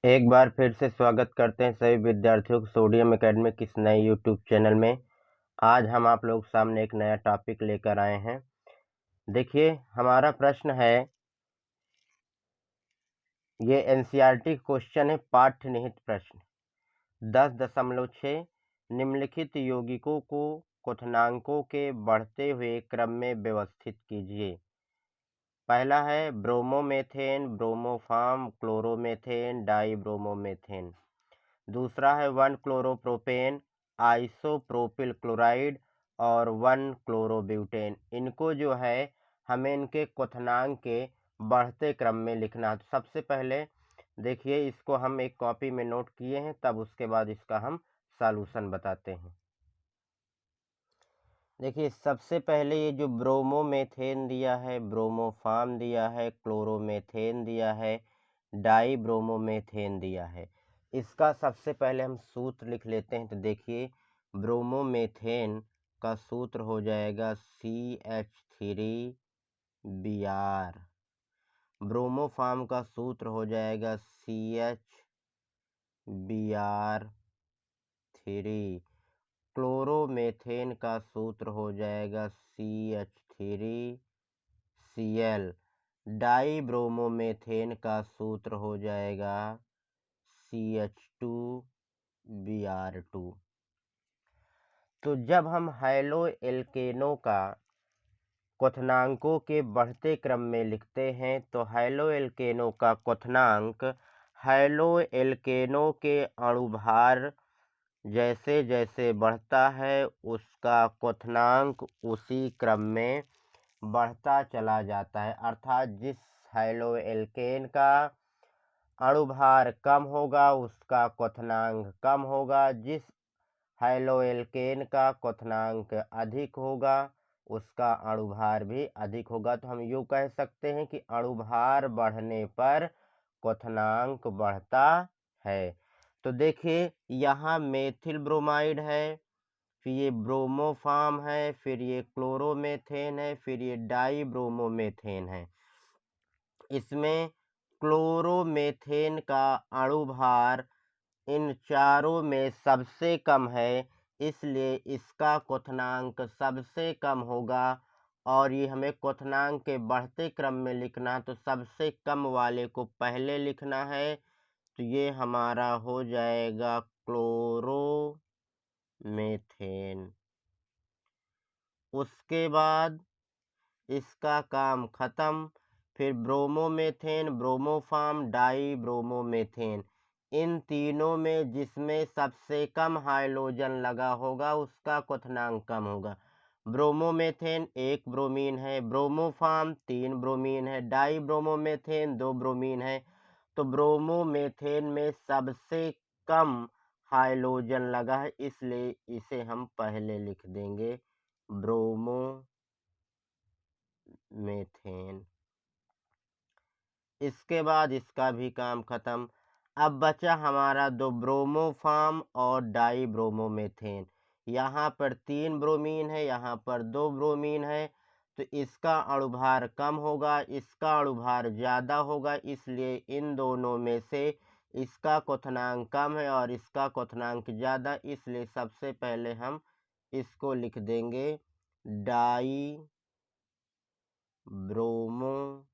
एक बार फिर से स्वागत करते हैं सभी विद्यार्थियों को सोडियम एकेडमिक इस नए यूट्यूब चैनल में। आज हम आप लोग सामने एक नया टॉपिक लेकर आए हैं। देखिए, हमारा प्रश्न है, ये एनसीईआरटी क्वेश्चन है, पाठ्य निहित प्रश्न 10.6 निम्नलिखित यौगिकों को क्वथनांकों के बढ़ते हुए क्रम में व्यवस्थित कीजिए। पहला है ब्रोमोमेथेन, ब्रोमोफार्म, क्लोरोमेथेन, डाईब्रोमोमेथेन। दूसरा है 1 क्लोरोप्रोपेन, आइसोप्रोपिल क्लोराइड और 1 क्लोरोब्यूटेन। इनको जो है हमें इनके क्वथनांक के बढ़ते क्रम में लिखना है। तो सबसे पहले देखिए, इसको हम एक कॉपी में नोट किए हैं, तब उसके बाद इसका हम सॉल्यूशन बताते हैं। देखिए, सबसे पहले ये जो ब्रोमोमेथेन दिया है, ब्रोमोफार्म दिया है, क्लोरोमेथेन दिया है, डाईब्रोमोमेथेन दिया है। इसका सबसे पहले हम सूत्र लिख लेते हैं। तो देखिए, ब्रोमोमेथेन का सूत्र हो जाएगा CH3Br। ब्रोमोफार्म का सूत्र हो जाएगा CHBr3। क्लोरोमेथेन का सूत्र हो जाएगा CH3Cl। डाईब्रोमोमेथेन का सूत्र हो जाएगा CH2Br2। तो जब हम हैलो एल्केनों का क्वथनांकों के बढ़ते क्रम में लिखते हैं, तो हैलो एल्केनों का क्वथनांक हैलो एल्केनों के अणुभार जैसे जैसे बढ़ता है, उसका क्वथनांक उसी क्रम में बढ़ता चला जाता है। अर्थात जिस हैलो एल्केन का अणुभार कम होगा, उसका क्वथनांक कम होगा। जिस हैलो एल्केन का क्वथनांक अधिक होगा, उसका अणुभार भी अधिक होगा। तो हम यूँ कह सकते हैं कि अणुभार बढ़ने पर क्वथनांक बढ़ता है। तो देखिए, यहाँ मेथिल ब्रोमाइड है, फिर ये ब्रोमोफार्म है, फिर ये क्लोरोमेथेन है, फिर ये डाईब्रोमोमेथेन है। इसमें क्लोरोमेथेन का अणुभार इन चारों में सबसे कम है, इसलिए इसका क्वथनांक सबसे कम होगा। और ये हमें क्वथनांक के बढ़ते क्रम में लिखना, तो सबसे कम वाले को पहले लिखना है। तो ये हमारा हो जाएगा क्लोरोमेथेन। उसके बाद इसका काम खत्म। फिर ब्रोमोमेथेन, ब्रोमोफार्म, डाईब्रोमोमेथेन, इन तीनों में जिसमें सबसे कम हाइड्रोजन लगा होगा, उसका क्वथनांक कम होगा। ब्रोमोमेथेन 1 ब्रोमीन है, ब्रोमोफार्म 3 ब्रोमीन है, डाईब्रोमोमेथेन 2 ब्रोमीन है। तो ब्रोमोमेथेन में सबसे कम हाइड्रोजन लगा है, इसलिए इसे हम पहले लिख देंगे ब्रोमोमेथेन। इसके बाद इसका भी काम खत्म। अब बचा हमारा 2 ब्रोमोफार्म और डाईब्रोमोमेथेन। यहाँ पर 3 ब्रोमीन है, यहाँ पर 2 ब्रोमीन है। तो इसका अणुभार कम होगा, इसका अणुभार ज़्यादा होगा, इसलिए इन दोनों में से इसका क्वथनांक कम है और इसका क्वथनांक ज़्यादा, इसलिए सबसे पहले हम इसको लिख देंगे डाई ब्रोमोमेथेन।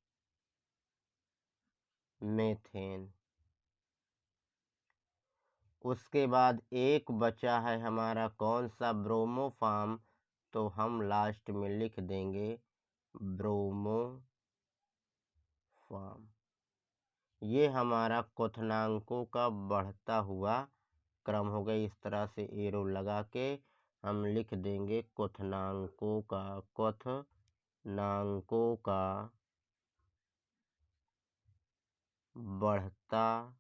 उसके बाद एक बचा है हमारा कौन सा, ब्रोमोफार्म, तो हम लास्ट में लिख देंगे ब्रोमोफार्म। ये हमारा क्वथनांकों का बढ़ता हुआ क्रम हो गया। इस तरह से एरो लगा के हम लिख देंगे क्वथनांकों का बढ़ता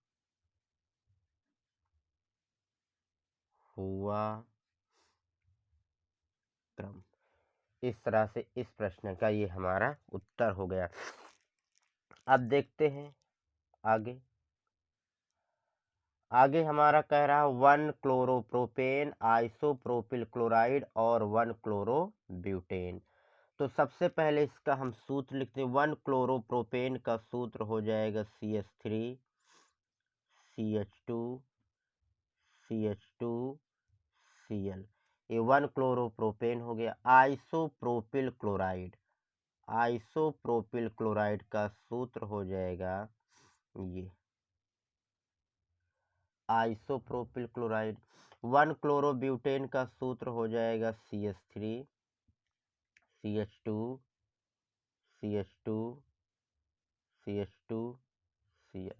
हुआ क्रम। इस तरह से इस प्रश्न का ये हमारा उत्तर हो गया। अब देखते हैं आगे। आगे हमारा कह रहा है 1 क्लोरोप्रोपेन, आइसोप्रोपिल क्लोराइड और 1 क्लोरोब्यूटेन। तो सबसे पहले इसका हम सूत्र लिखते हैं। 1 क्लोरोप्रोपेन का सूत्र हो जाएगा CH3 CH2 CH2 Cl, ये 1-क्लोरोप्रोपेन हो गया। आइसोप्रोपिल क्लोराइड, आइसोप्रोपिल क्लोराइड का सूत्र हो जाएगा ये आइसोप्रोपिल क्लोराइड। 1-क्लोरोब्यूटेन का सूत्र हो जाएगा CH3 CH2 CH2 CH2 Cl।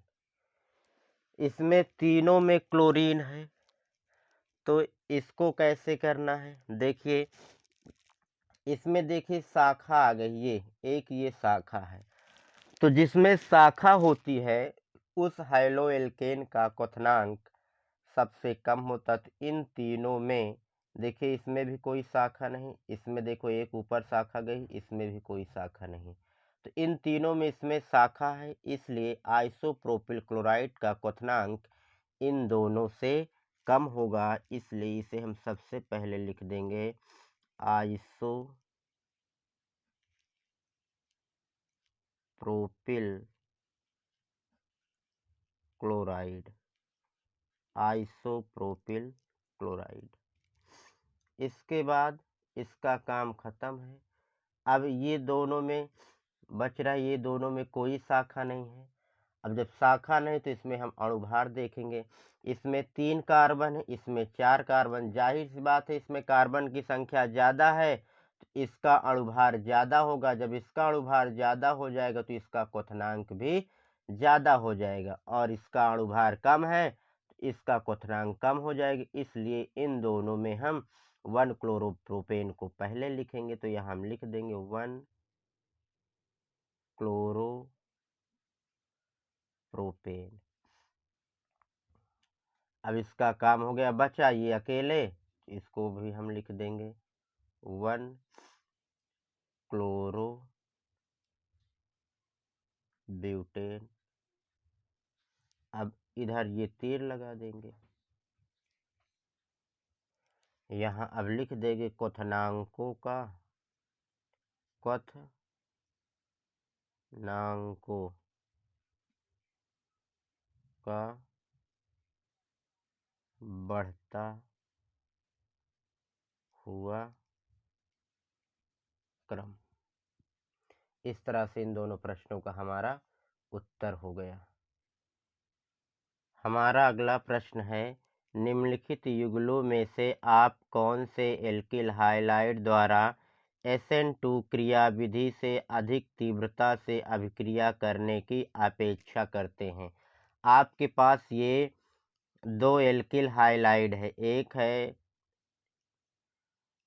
इसमें तीनों में क्लोरीन है, तो इसको कैसे करना है? देखिए इसमें देखिए शाखा आ गई, ये एक ये शाखा है, तो जिसमें शाखा होती है उस हैलोएल्केन का क्वथनांक सबसे कम होता। तो इन तीनों में देखिए इसमें भी कोई शाखा नहीं, इसमें देखो एक ऊपर शाखा गई, इसमें भी कोई शाखा नहीं, तो इन तीनों में इसमें शाखा है, इसलिए आइसोप्रोपिल क्लोराइड का क्वथनांक इन दोनों से कम होगा, इसलिए इसे हम सबसे पहले लिख देंगे आइसोप्रोपिल क्लोराइड, आइसोप्रोपिल क्लोराइड। इसके बाद इसका काम खत्म है। अब ये दोनों में बच रहा है, ये दोनों में कोई शाखा नहीं है। अब जब शाखा नहीं तो इसमें हम अणुभार देखेंगे, इसमें 3 कार्बन है, इसमें 4 कार्बन, जाहिर सी बात है इसमें कार्बन की संख्या ज़्यादा है तो इसका अणुभार ज़्यादा होगा। जब इसका अणुभार ज़्यादा हो जाएगा तो इसका क्वथनांक भी ज़्यादा हो जाएगा, और इसका अणुभार कम है तो इसका क्वथनांक कम हो जाएगा, इसलिए इन दोनों में हम 1-क्लोरोप्रोपेन को पहले लिखेंगे। तो यहाँ हम लिख देंगे 1-क्लोरोप्रोपेन। अब इसका काम हो गया, बचा ये अकेले, इसको भी हम लिख देंगे 1-क्लोरोब्यूटेन। अब इधर ये तीर लगा देंगे, यहाँ अब लिख देंगे क्वथनांकों का, क्वथनांकों का बढ़ता हुआ क्रम। इस तरह से इन दोनों प्रश्नों का हमारा उत्तर हो गया। हमारा अगला प्रश्न है, निम्नलिखित युगलों में से आप कौन से एल्किल हाइलाइड द्वारा SN2 क्रियाविधि से अधिक तीव्रता से अभिक्रिया करने की अपेक्षा करते हैं? आपके पास ये 2 एल्किल हाइलाइड है, एक है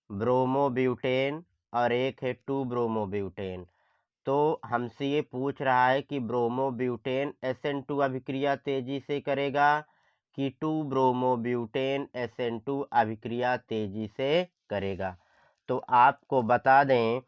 ब्रोमोब्यूटेन और एक है 2-ब्रोमोब्यूटेन। तो हमसे ये पूछ रहा है कि ब्रोमोब्यूटेन SN2 अभिक्रिया तेजी से करेगा कि 2-ब्रोमोब्यूटेन SN2 अभिक्रिया तेजी से करेगा। तो आपको बता दें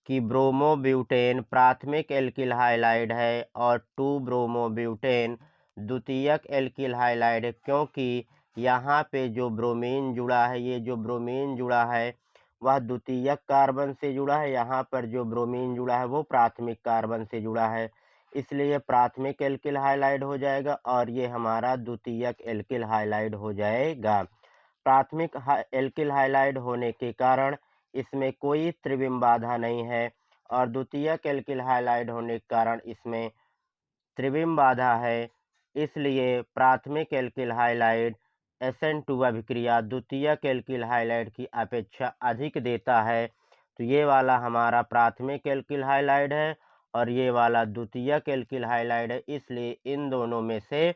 कि ब्रोमोब्यूटेन प्राथमिक एल्किल हाइलाइड है और 2-ब्रोमोब्यूटेन द्वितीयक एल्किल हाइलाइड है, क्योंकि यहाँ पे जो ब्रोमीन जुड़ा है, ये जो ब्रोमीन जुड़ा है वह द्वितीयक कार्बन से जुड़ा है, यहाँ पर जो ब्रोमीन जुड़ा है वो प्राथमिक कार्बन से जुड़ा है, इसलिए प्राथमिक एल्किल हाइलाइड हो जाएगा और ये हमारा द्वितीयक एल्किल हाइलाइड हो जाएगा। प्राथमिक एल्किल हाइलाइड होने के कारण इसमें कोई त्रिविम बाधा नहीं है, और द्वितीयक एल्किल हाइलाइड होने के कारण इसमें त्रिविम बाधा है, इसलिए प्राथमिक एल्किल हाइलाइड SN2 अभिक्रिया द्वितीयक एल्किल हाइलाइड की अपेक्षा अधिक देता है। तो ये वाला हमारा प्राथमिक एल्किल हाइलाइड है और ये वाला द्वितीयक एल्किल हाइलाइड है, इसलिए इन दोनों में से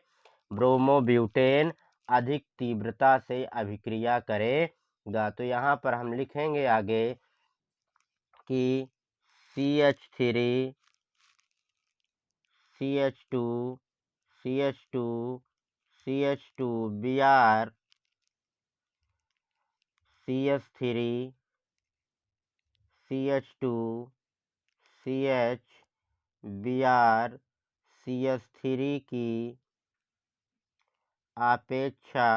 ब्रोमोब्यूटेन अधिक तीव्रता से अभिक्रिया करेगा। तो यहाँ पर हम लिखेंगे आगे कि CH3 CH2 CH2 CH2 Br CH3 CH2 CH Br CH3 की अपेक्षा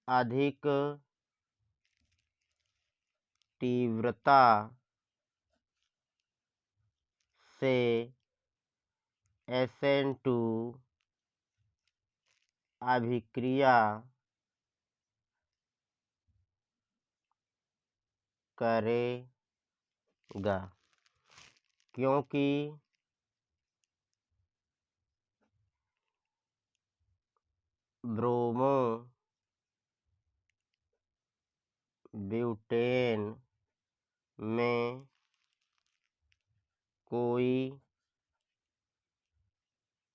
अधिक तीव्रता से SN2 अभिक्रिया करेगा, क्योंकि ब्रोमो ब्यूटेन में कोई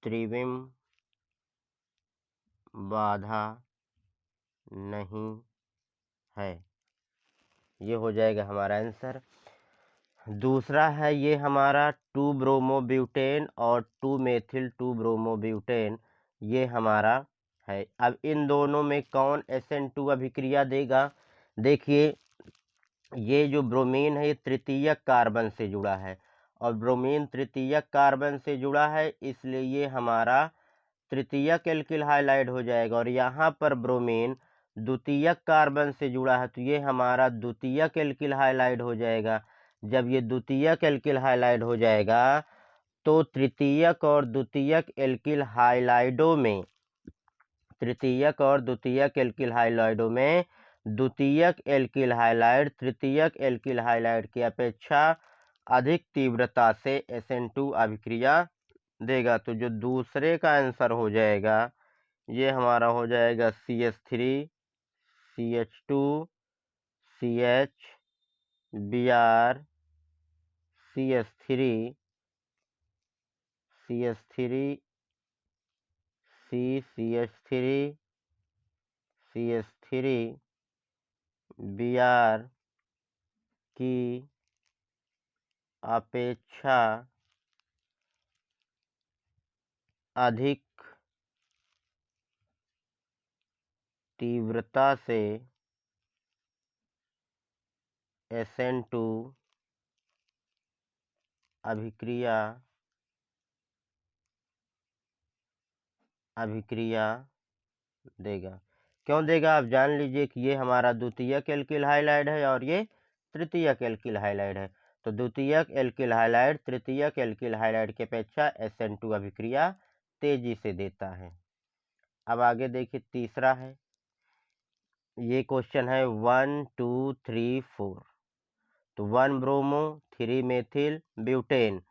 त्रिविम बाधा नहीं है। ये हो जाएगा हमारा आंसर। दूसरा है ये हमारा 2 ब्रोमोब्यूटेन और 2 मेथिल 2 ब्रोमोब्यूटेन, ये हमारा है। अब इन दोनों में कौन SN2 अभिक्रिया देगा? देखिए, ये जो ब्रोमीन है ये तृतीयक कार्बन से जुड़ा है, और ब्रोमीन तृतीयक कार्बन से जुड़ा है, इसलिए ये हमारा तृतीयक एल्किल हाइलाइड हो जाएगा। और यहाँ पर ब्रोमीन द्वितीयक कार्बन से जुड़ा है, तो ये हमारा द्वितीयक एल्किल हाइलाइड हो जाएगा। जब ये द्वितीयक एल्किल हाइलाइड हो जाएगा, तो तृतीयक और द्वितीयक एल्किल हाइलाइडों में, तृतीयक और द्वितीयक एल्किल हाइलाइडों में द्वितीयक एल्किल हाइलाइड तृतीयक एल्किल हाइलाइड की अपेक्षा अधिक तीव्रता से SN2 अभिक्रिया देगा। तो जो दूसरे का आंसर हो जाएगा, ये हमारा हो जाएगा CH3 CH2 CH Br CH3 CH3 CH3 CH3 Br की अपेक्षा अधिक तीव्रता से SN2 अभिक्रिया देगा। क्यों देगा? आप जान लीजिए कि ये हमारा द्वितीयक एल्किल हाइलाइड है और ये तृतीयक एल्किल हाइलाइड है। तो द्वितीयक एल्किल हाइलाइड तृतीयक एल्किल हाइलाइड की अपेक्षा SN2 अभिक्रिया तेजी से देता है। अब आगे देखिए, तीसरा है, ये क्वेश्चन है 1 2 3 4। तो 1 ब्रोमो 3 मेथिल ब्यूटेन,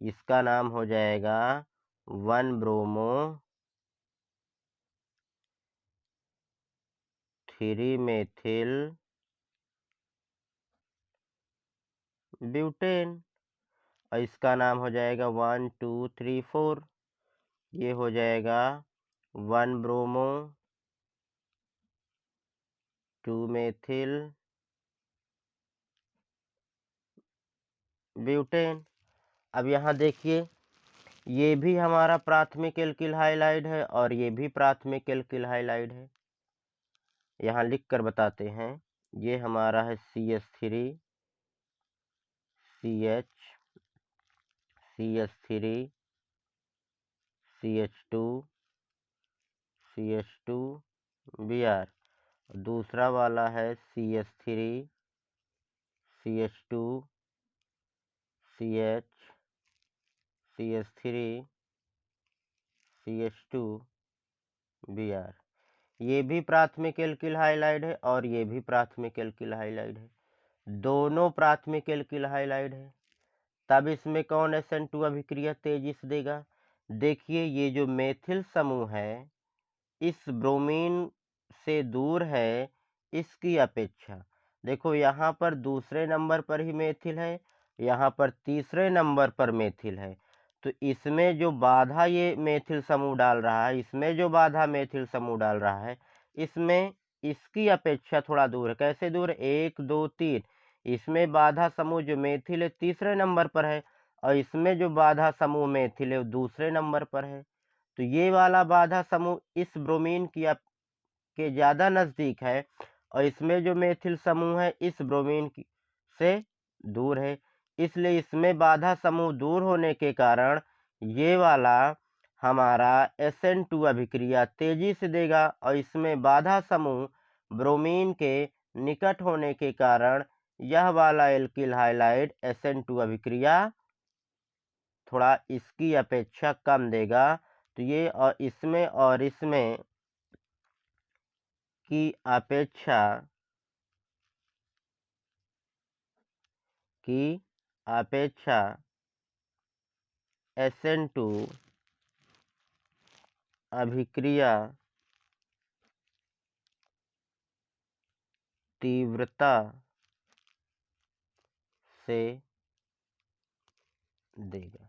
इसका नाम हो जाएगा 1 ब्रोमो 3 मेथिल ब्यूटेन, और इसका नाम हो जाएगा 1 2 3 4। ये हो जाएगा 1 ब्रोमो 2 मेथिल ब्यूटेन। अब यहाँ देखिए, ये भी हमारा प्राथमिक एल्किल हाइलाइड है और ये भी प्राथमिक एल्किल हाइलाइड है। यहाँ लिख कर बताते हैं, ये हमारा है CH3 CH CH3 CH2 CH2 Br। दूसरा वाला है CH3 CH2 CH CH3 CH2 Br। ये भी प्राथमिक एल्किल हाइलाइड है और ये भी प्राथमिक एल्किल हाइलाइड है, दोनों प्राथमिक एल्किल हाइलाइड है। तब इसमें कौन SN2 अभिक्रिया तेजी से देगा? देखिए, ये जो मेथिल समूह है इस ब्रोमीन से दूर है इसकी अपेक्षा। देखो, यहाँ पर दूसरे नंबर पर ही मेथिल है, यहाँ पर तीसरे नंबर पर मेथिल है, तो इसमें जो बाधा ये मेथिल समूह डाल रहा है, इसमें जो बाधा मेथिल समूह डाल रहा है, इसमें इसकी अपेक्षा थोड़ा दूर है। कैसे दूर है? 1 2 3। इसमें बाधा समूह जो मेथिल है तीसरे नंबर पर है, और इसमें जो बाधा समूह मेथिल है वो दूसरे नंबर पर है। तो ये वाला बाधा समूह इस ब्रोमीन की के ज़्यादा नज़दीक है, और इसमें जो मेथिल समूह है इस ब्रोमीन से दूर है, इसलिए इसमें बाधा समूह दूर होने के कारण ये वाला हमारा SN2 अभिक्रिया तेजी से देगा, और इसमें बाधा समूह ब्रोमीन के निकट होने के कारण यह वाला एल्किल हाइलाइड SN2 अभिक्रिया थोड़ा इसकी अपेक्षा कम देगा। तो ये और इसमें की अपेक्षा SN2 अभिक्रिया तीव्रता से देगा।